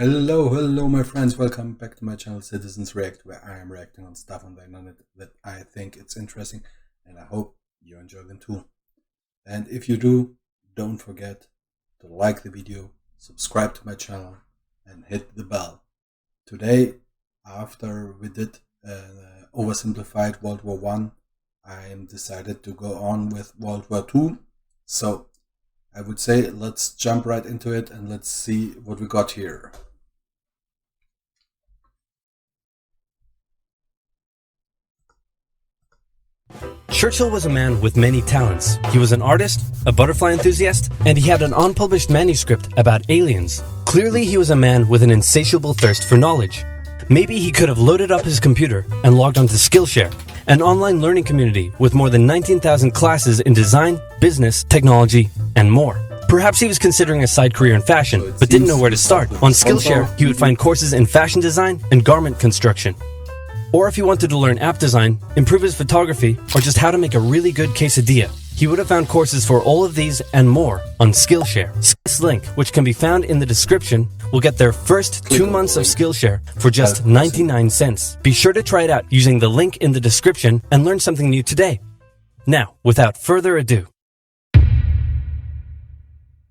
Hello, my friends. Welcome back to my channel, SitizenReacts, where I am reacting on stuff on the internet that I think it's interesting, and I hope you enjoy them too. And if you do, don't forget to like the video, subscribe to my channel, and hit the bell. Today, after we did Oversimplified World War I, I decided to go on with World War II. So I would say let's jump right into it and let's see what we got here. Churchill was a man with many talents. He was an artist, a butterfly enthusiast, and he had an unpublished manuscript about aliens. Clearly, he was a man with an insatiable thirst for knowledge. Maybe he could have loaded up his computer and logged onto Skillshare, an online learning community with more than 19,000 classes in design, business, technology, and more. Perhaps he was considering a side career in fashion, but didn't know where to start. On Skillshare, he would find courses in fashion design and garment construction. Or if he wanted to learn app design, improve his photography, or just how to make a really good quesadilla, he would have found courses for all of these and more on Skillshare. This link, which can be found in the description, will get their first 2 months of Skillshare for just 99 cents. Be sure to try it out using the link in the description and learn something new today. Now, without further ado.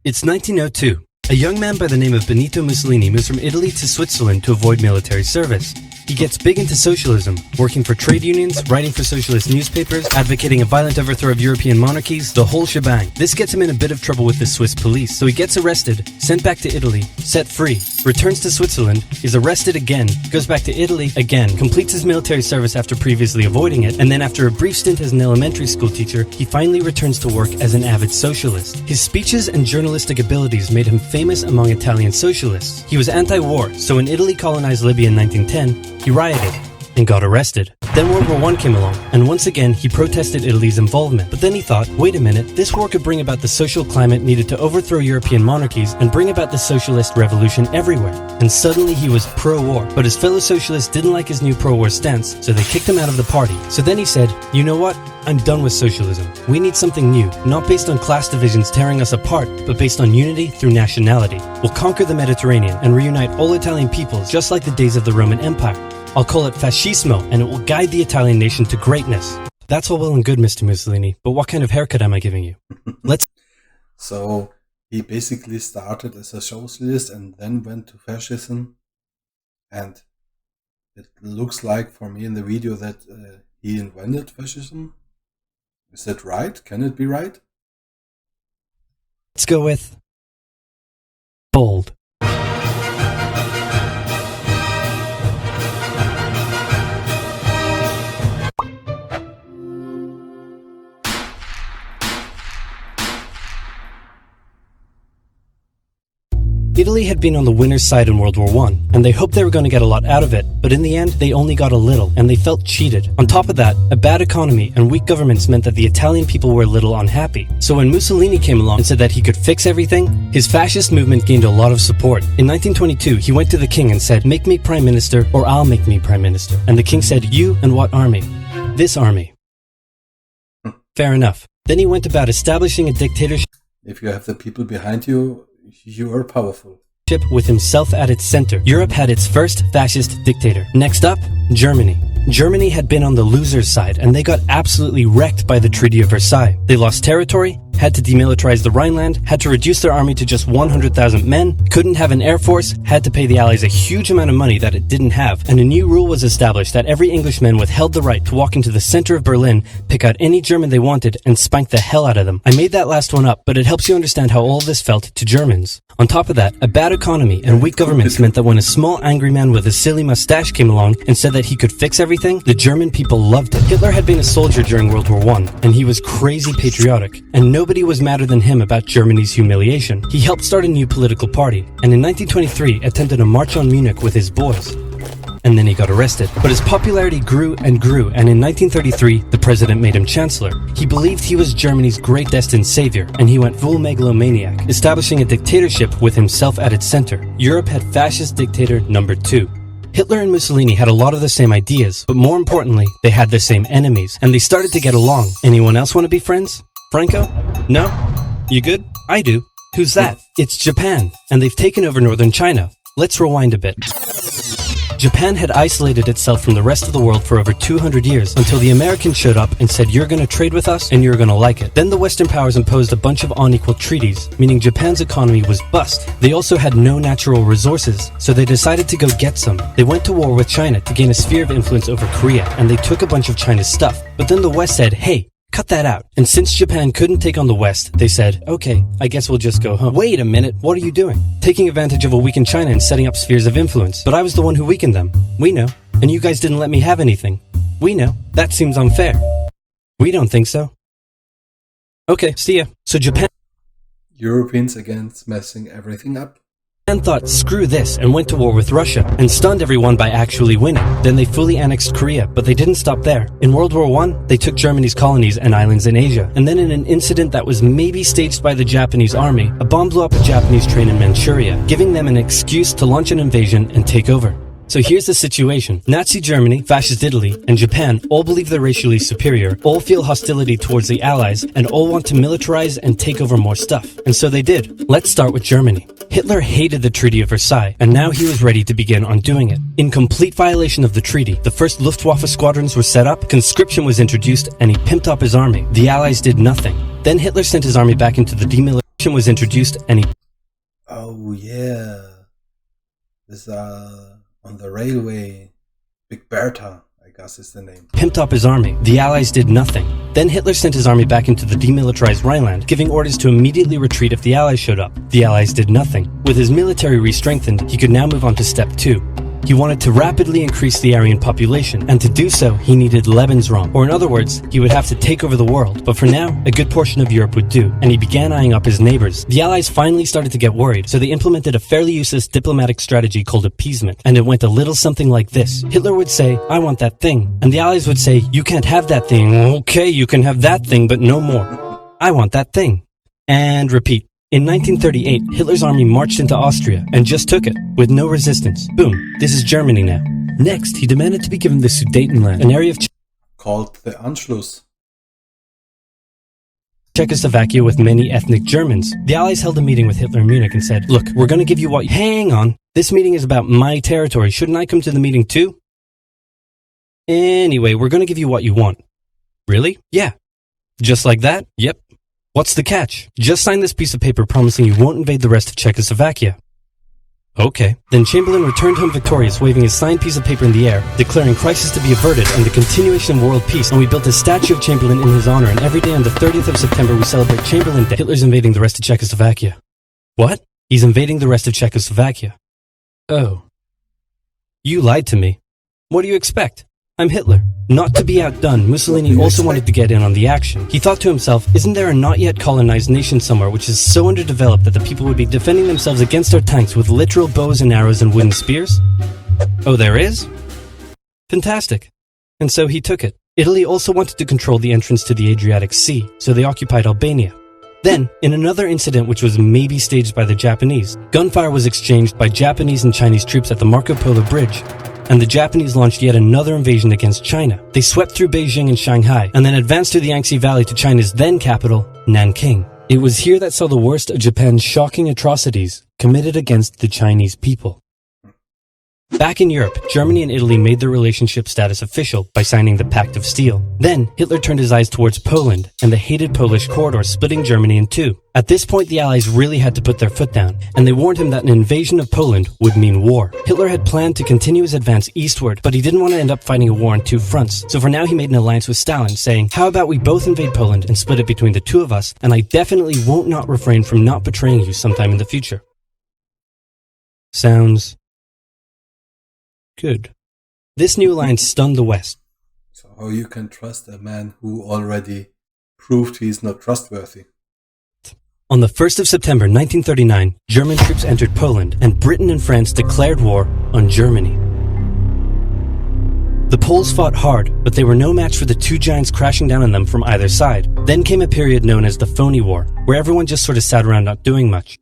It's 1902. A young man by the name of Benito Mussolini moves from Italy to Switzerland to avoid military service. He gets big into socialism, working for trade unions, writing for socialist newspapers, advocating a violent overthrow of European monarchies, the whole shebang. This gets him in a bit of trouble with the Swiss police, so he gets arrested, sent back to Italy, set free, returns to Switzerland, is arrested again, goes back to Italy again, completes his military service after previously avoiding it, and then after a brief stint as an elementary school teacher, he finally returns to work as an avid socialist. His speeches and journalistic abilities made him famous among Italian socialists. He was anti-war, so when Italy colonized Libya in 1910, he rioted and got arrested. Then World War I came along, and once again he protested Italy's involvement. But then he thought, wait a minute, this war could bring about the social climate needed to overthrow European monarchies and bring about the socialist revolution everywhere. And suddenly he was pro-war. But his fellow socialists didn't like his new pro-war stance, so they kicked him out of the party. So then he said, you know what? I'm done with socialism. We need something new, not based on class divisions tearing us apart, but based on unity through nationality. We'll conquer the Mediterranean and reunite all Italian peoples just like the days of the Roman Empire. I'll call it fascismo, and it will guide the Italian nation to greatness. That's all well and good, Mr. Mussolini, but what kind of haircut am I giving you? So he basically started as a socialist and then went to fascism, and it looks like for me in the video that he invented fascism. Is that right? Can it be right? Let's go with bold. Italy had been on the winner's side in World War I, and they hoped they were going to get a lot out of it, but in the end, they only got a little, and they felt cheated. On top of that, a bad economy and weak governments meant that the Italian people were a little unhappy. So when Mussolini came along and said that he could fix everything, his fascist movement gained a lot of support. In 1922, he went to the king and said, make me prime minister or I'll make me prime minister. And the king said, you and what army? This army. Fair enough. Then he went about establishing a dictatorship. If you have the people behind you, you are powerful. With himself at its center. Europe had its first fascist dictator. Next up, Germany. Germany had been on the loser's side, and they got absolutely wrecked by the Treaty of Versailles. They lost territory, had to demilitarize the Rhineland, had to reduce their army to just 100,000 men, couldn't have an air force, had to pay the Allies a huge amount of money that it didn't have, and a new rule was established that every Englishman withheld the right to walk into the center of Berlin, pick out any German they wanted, and spank the hell out of them. I made that last one up, but it helps you understand how all of this felt to Germans. On top of that, a bad economy and weak governments meant that when a small angry man with a silly mustache came along and said that he could fix everything, the German people loved it. Hitler had been a soldier during World War I, and he was crazy patriotic, and nobody was madder than him about Germany's humiliation. He helped start a new political party, and in 1923 attempted a march on Munich with his boys. And then he got arrested. But his popularity grew and grew, and in 1933, the president made him chancellor. He believed he was Germany's great destined savior, and he went full megalomaniac, establishing a dictatorship with himself at its center. Europe had fascist dictator number 2. Hitler and Mussolini had a lot of the same ideas, but more importantly, they had the same enemies, and they started to get along. Anyone else want to be friends? Franco? No? You good? I do. Who's that? It's Japan, and they've taken over northern China. Let's rewind a bit. Japan had isolated itself from the rest of the world for over 200 years until the Americans showed up and said, you're going to trade with us and you're going to like it. Then the Western powers imposed a bunch of unequal treaties, meaning Japan's economy was bust. They also had no natural resources, so they decided to go get some. They went to war with China to gain a sphere of influence over Korea, and they took a bunch of China's stuff. But then the West said, hey, cut that out. And since Japan couldn't take on the West, they said, okay, I guess we'll just go home. Wait a minute, what are you doing? Taking advantage of a weakened China and setting up spheres of influence. But I was the one who weakened them. We know. And you guys didn't let me have anything. We know. That seems unfair. We don't think so. Okay, see ya. So Japan Europeans against messing everything up. thought, screw this, and went to war with Russia, and stunned everyone by actually winning. Then they fully annexed Korea, but they didn't stop there. In World War I, they took Germany's colonies and islands in Asia, and then in an incident that was maybe staged by the Japanese army, a bomb blew up a Japanese train in Manchuria, giving them an excuse to launch an invasion and take over. So here's the situation. Nazi Germany, Fascist Italy, and Japan all believe they're racially superior, all feel hostility towards the Allies, and all want to militarize and take over more stuff. And so they did. Let's start with Germany. Hitler hated the Treaty of Versailles, and now he was ready to begin undoing it. In complete violation of the treaty, the first Luftwaffe squadrons were set up, conscription was introduced, and he pimped up his army. The Allies did nothing. Then Hitler sent his army back into the demilitarization was introduced, and he... Oh yeah. This on the railway, Big Bertha, I guess is the name. Pimped up his army. The Allies did nothing. Then Hitler sent his army back into the demilitarized Rhineland, giving orders to immediately retreat if the Allies showed up. The Allies did nothing. With his military re-strengthened, he could now move on to step 2. He wanted to rapidly increase the Aryan population, and to do so, he needed Lebensraum, or in other words, he would have to take over the world. But for now, a good portion of Europe would do, and he began eyeing up his neighbors. The Allies finally started to get worried, so they implemented a fairly useless diplomatic strategy called appeasement, and it went a little something like this. Hitler would say, I want that thing, and the Allies would say, you can't have that thing. Okay, you can have that thing, but no more. I want that thing. And repeat. In 1938, Hitler's army marched into Austria and just took it, with no resistance. Boom, this is Germany now. Next, he demanded to be given the Sudetenland, an area of called the Anschluss. Czechoslovakia with many ethnic Germans. The Allies held a meeting with Hitler in Munich and said, look, we're going to give you what... Hang on, this meeting is about my territory. Shouldn't I come to the meeting too? Anyway, we're going to give you what you want. Really? Yeah. Just like that? Yep. What's the catch? Just sign this piece of paper promising you won't invade the rest of Czechoslovakia. Okay. Then Chamberlain returned home victorious, waving his signed piece of paper in the air, declaring crisis to be averted and the continuation of world peace, and we built a statue of Chamberlain in his honor, and every day on the 30th of September we celebrate Chamberlain Day. Hitler's invading the rest of Czechoslovakia. What? He's invading the rest of Czechoslovakia. Oh. You lied to me. What do you expect? I'm Hitler. Not to be outdone, Mussolini also wanted to get in on the action. He thought to himself, isn't there a not yet colonized nation somewhere which is so underdeveloped that the people would be defending themselves against our tanks with literal bows and arrows and wooden spears? Oh, there is? Fantastic. And so he took it. Italy also wanted to control the entrance to the Adriatic Sea, so they occupied Albania. Then, in another incident which was maybe staged by the Japanese, gunfire was exchanged by Japanese and Chinese troops at the Marco Polo Bridge, and the Japanese launched yet another invasion against China. They swept through Beijing and Shanghai, and then advanced through the Yangtze Valley to China's then capital, Nanking. It was here that saw the worst of Japan's shocking atrocities committed against the Chinese people. Back in Europe, Germany and Italy made their relationship status official by signing the Pact of Steel. Then, Hitler turned his eyes towards Poland and the hated Polish corridor, splitting Germany in two. At this point, the Allies really had to put their foot down, and they warned him that an invasion of Poland would mean war. Hitler had planned to continue his advance eastward, but he didn't want to end up fighting a war on two fronts. So for now, he made an alliance with Stalin, saying, how about we both invade Poland and split it between the two of us, and I definitely won't not refrain from not betraying you sometime in the future. Sounds good. This new alliance stunned the West. So how you can trust a man who already proved he's not trustworthy? On the 1st of September 1939, German troops entered Poland, and Britain and France declared war on Germany. The Poles fought hard, but they were no match for the two giants crashing down on them from either side. Then came a period known as the Phony War, where everyone just sort of sat around not doing much.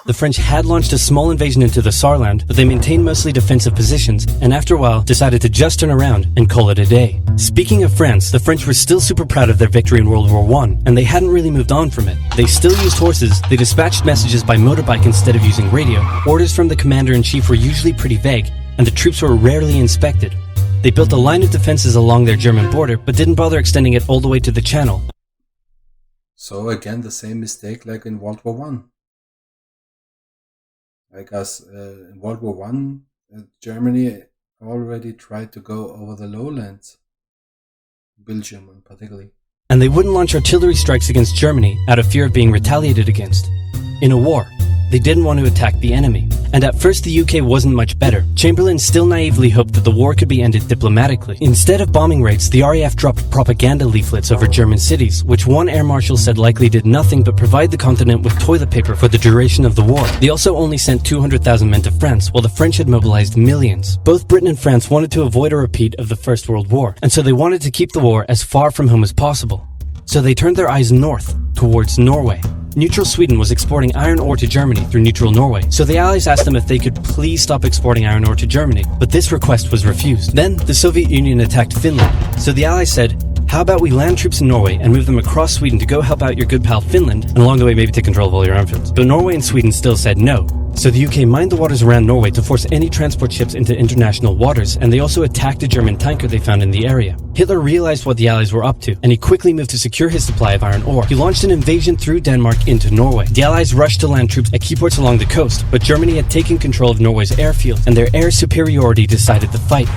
The French had launched a small invasion into the Saarland, but they maintained mostly defensive positions, and after a while decided to just turn around and call it a day. Speaking of France, the French were still super proud of their victory in World War I, and they hadn't really moved on from it. They still used horses, they dispatched messages by motorbike instead of using radio, orders from the commander-in-chief were usually pretty vague, and the troops were rarely inspected. They built a line of defenses along their German border, but didn't bother extending it all the way to the Channel. So again, the same mistake like in World War I. I guess in World War I, Germany already tried to go over the lowlands, Belgium in particular. And they wouldn't launch artillery strikes against Germany out of fear of being retaliated against. In a war, they didn't want to attack the enemy. And at first the UK wasn't much better. Chamberlain still naively hoped that the war could be ended diplomatically. Instead of bombing raids, the RAF dropped propaganda leaflets over German cities, which one air marshal said likely did nothing but provide the continent with toilet paper for the duration of the war. They also only sent 200,000 men to France, while the French had mobilized millions. Both Britain and France wanted to avoid a repeat of the First World War, and so they wanted to keep the war as far from home as possible. So they turned their eyes north, towards Norway. Neutral Sweden was exporting iron ore to Germany through neutral Norway, so the Allies asked them if they could please stop exporting iron ore to Germany, but this request was refused. Then, the Soviet Union attacked Finland, so the Allies said, how about we land troops in Norway and move them across Sweden to go help out your good pal Finland, and along the way maybe take control of all your armfields. But Norway and Sweden still said no. So the UK mined the waters around Norway to force any transport ships into international waters, and they also attacked a German tanker they found in the area. Hitler realized what the Allies were up to, and he quickly moved to secure his supply of iron ore. He launched an invasion through Denmark into Norway. The Allies rushed to land troops at key ports along the coast, but Germany had taken control of Norway's airfield, and their air superiority decided the fight.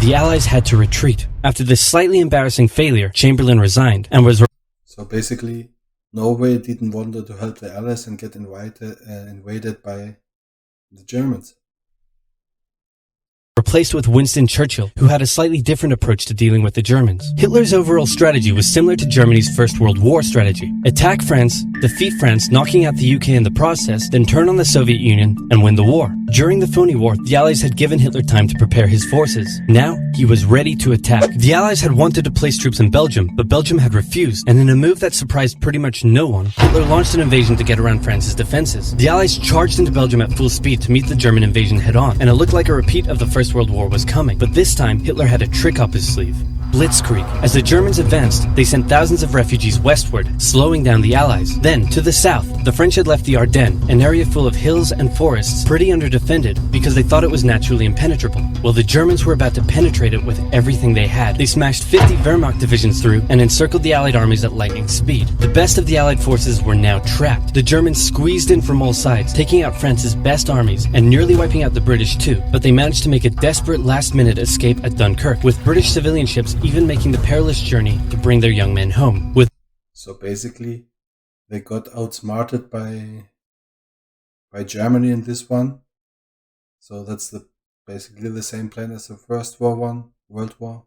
The Allies had to retreat. After this slightly embarrassing failure, Chamberlain resigned and was... So basically, Norway didn't want to help the Allies and get invaded by the Germans. Replaced with Winston Churchill, who had a slightly different approach to dealing with the Germans. Hitler's overall strategy was similar to Germany's First World War strategy. Attack France, defeat France, knocking out the UK in the process, then turn on the Soviet Union and win the war. During the Phony War, the Allies had given Hitler time to prepare his forces. Now, he was ready to attack. The Allies had wanted to place troops in Belgium, but Belgium had refused, and in a move that surprised pretty much no one, Hitler launched an invasion to get around France's defenses. The Allies charged into Belgium at full speed to meet the German invasion head-on, and it looked like a repeat of the First World War was coming. But this time, Hitler had a trick up his sleeve. Blitzkrieg. As the Germans advanced, they sent thousands of refugees westward, slowing down the Allies. Then, to the south, the French had left the Ardennes, an area full of hills and forests, pretty underdefended, because they thought it was naturally impenetrable. Well, the Germans were about to penetrate it with everything they had. They smashed 50 Wehrmacht divisions through and encircled the Allied armies at lightning speed. The best of the Allied forces were now trapped. The Germans squeezed in from all sides, taking out France's best armies and nearly wiping out the British too, but they managed to make a desperate last-minute escape at Dunkirk, with British civilian ships even making the perilous journey to bring their young men home. So basically, they got outsmarted by Germany in this one. So that's basically the same plan as the First World War.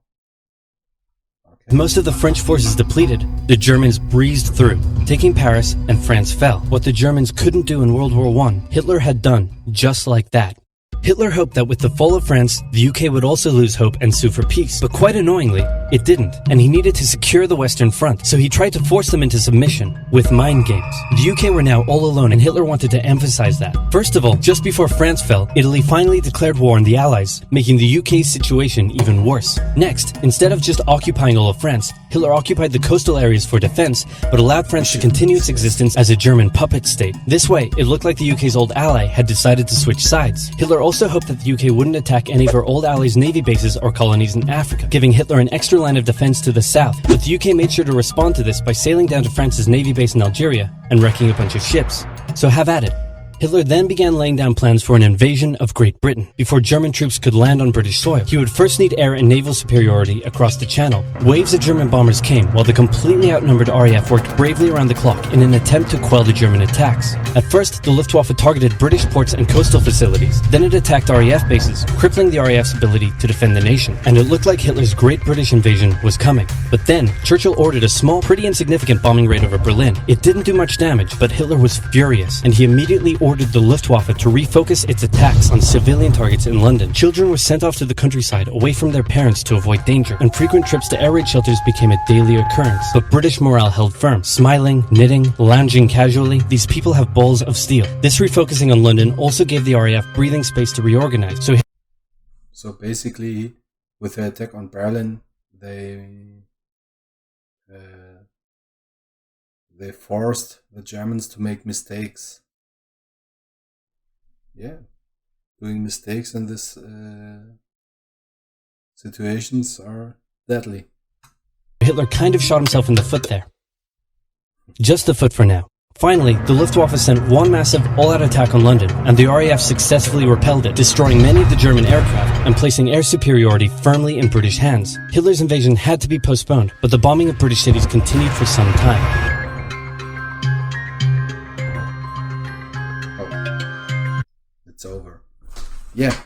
Okay. Most of the French forces depleted, the Germans breezed through, taking Paris, and France fell. What the Germans couldn't do in World War I, Hitler had done just like that. Hitler hoped that with the fall of France, the UK would also lose hope and sue for peace. But quite annoyingly, it didn't, and he needed to secure the Western Front, so he tried to force them into submission with mind games. The UK were now all alone, and Hitler wanted to emphasize that. First of all, just before France fell, Italy finally declared war on the Allies, making the UK's situation even worse. Next, instead of just occupying all of France, Hitler occupied the coastal areas for defense, but allowed France to continue its existence as a German puppet state. This way, it looked like the UK's old ally had decided to switch sides. Hitler also hoped that the UK wouldn't attack any of her old allies' navy bases or colonies in Africa, giving Hitler an extra line of defense to the south. But the UK made sure to respond to this by sailing down to France's navy base in Algeria and wrecking a bunch of ships. So have at it. Hitler then began laying down plans for an invasion of Great Britain. Before German troops could land on British soil, he would first need air and naval superiority across the Channel. Waves of German bombers came, while the completely outnumbered RAF worked bravely around the clock in an attempt to quell the German attacks. At first, the Luftwaffe targeted British ports and coastal facilities. Then it attacked RAF bases, crippling the RAF's ability to defend the nation. And it looked like Hitler's Great British invasion was coming. But then, Churchill ordered a small, pretty insignificant bombing raid over Berlin. It didn't do much damage, but Hitler was furious, and he immediately ordered ordered the Luftwaffe to refocus its attacks on civilian targets in London. Children were sent off to the countryside away from their parents to avoid danger, and frequent trips to air raid shelters became a daily occurrence. But British morale held firm. Smiling, knitting, lounging casually, these people have balls of steel. This refocusing on London also gave the RAF breathing space to reorganize. So basically, with the attack on Berlin, they forced the Germans to make mistakes. Yeah, doing mistakes in this situations are deadly. Hitler kind of shot himself in the foot there. Just the foot for now. Finally, the Luftwaffe sent one massive all-out attack on London, and the RAF successfully repelled it, destroying many of the German aircraft and placing air superiority firmly in British hands. Hitler's invasion had to be postponed, but the bombing of British cities continued for some time. It's over. Yeah,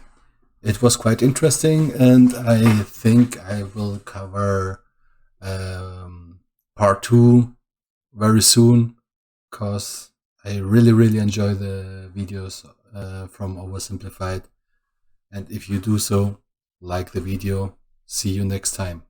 it was quite interesting, and I think I will cover part 2 very soon, because I really enjoy the videos from Oversimplified. And if you do so, like the video. See you next time.